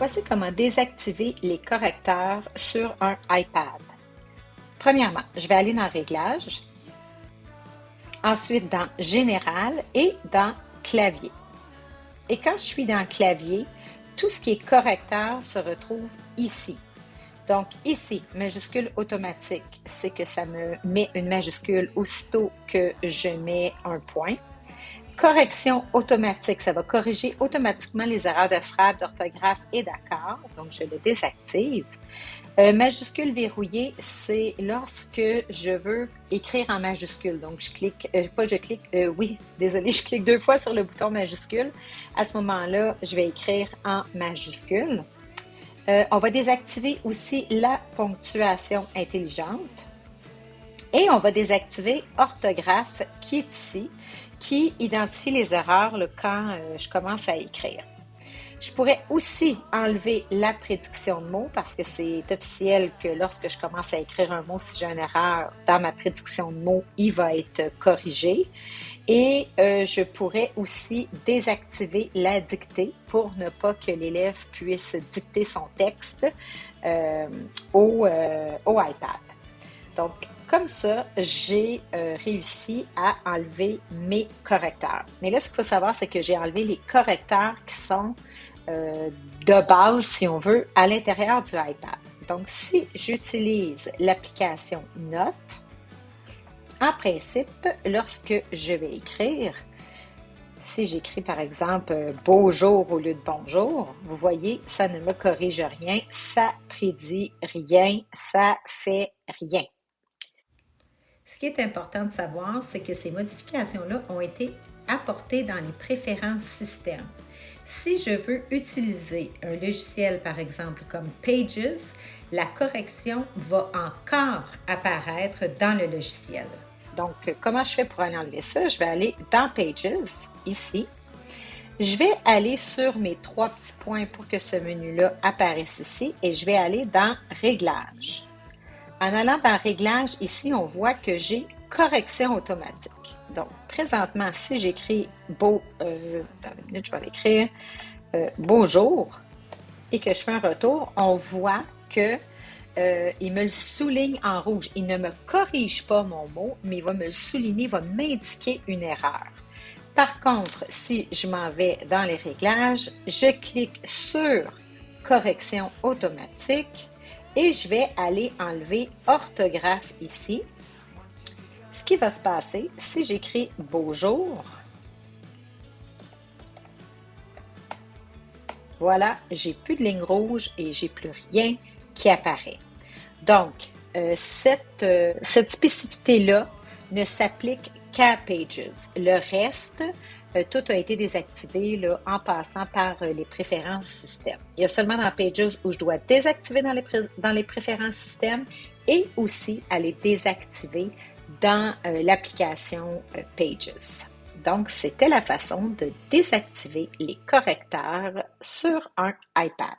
Voici comment désactiver les correcteurs sur un iPad. Premièrement, je vais aller dans Réglages, ensuite dans Général et dans Clavier. Et quand je suis dans Clavier, tout ce qui est correcteur se retrouve ici. Donc ici, majuscule automatique, c'est que ça me met une majuscule aussitôt que je mets un point. Correction automatique, ça va corriger automatiquement les erreurs de frappe, d'orthographe et d'accord, donc je le désactive. Majuscule verrouillée, c'est lorsque je veux écrire en majuscule. Donc, je clique, je clique 2 fois sur le bouton majuscule. À ce moment-là, je vais écrire en majuscule. On va désactiver aussi la ponctuation intelligente. Et on va désactiver orthographe qui est ici, qui identifie les erreurs là, quand je commence à écrire. Je pourrais aussi enlever la prédiction de mots parce que c'est officiel que lorsque je commence à écrire un mot, si j'ai une erreur dans ma prédiction de mots, il va être corrigé. Et je pourrais aussi désactiver la dictée pour ne pas que l'élève puisse dicter son texte au iPad. Donc, comme ça, j'ai réussi à enlever mes correcteurs. Mais là, ce qu'il faut savoir, c'est que j'ai enlevé les correcteurs qui sont de base, si on veut, à l'intérieur du iPad. Donc, si j'utilise l'application Notes, en principe, lorsque je vais écrire, si j'écris par exemple beau jour au lieu de bonjour, vous voyez, ça ne me corrige rien, ça prédit rien, ça fait rien. Ce qui est important de savoir, c'est que ces modifications-là ont été apportées dans les préférences système. Si je veux utiliser un logiciel, par exemple, comme Pages, la correction va encore apparaître dans le logiciel. Donc, comment je fais pour aller enlever ça? Je vais aller dans Pages, ici. Je vais aller sur mes 3 petits points pour que ce menu-là apparaisse ici et je vais aller dans Réglages. En allant dans Réglages, ici, on voit que j'ai correction automatique. Donc, présentement, si j'écris dans une minute, je vais l'écrire bonjour et que je fais un retour, on voit que il me le souligne en rouge. Il ne me corrige pas mon mot, mais il va me le souligner, il va m'indiquer une erreur. Par contre, si je m'en vais dans les réglages, je clique sur correction automatique et je vais aller enlever orthographe ici. Ce qui va se passer, si j'écris bonjour, voilà, j'ai plus de ligne rouge et j'ai plus rien qui apparaît. Donc, cette spécificité-là ne s'applique qu'à Pages. Le reste, tout a été désactivé là, en passant par les préférences système. Il y a seulement dans Pages où je dois désactiver dans les préférences système et aussi aller désactiver dans l'application Pages. Donc, c'était la façon de désactiver les correcteurs sur un iPad.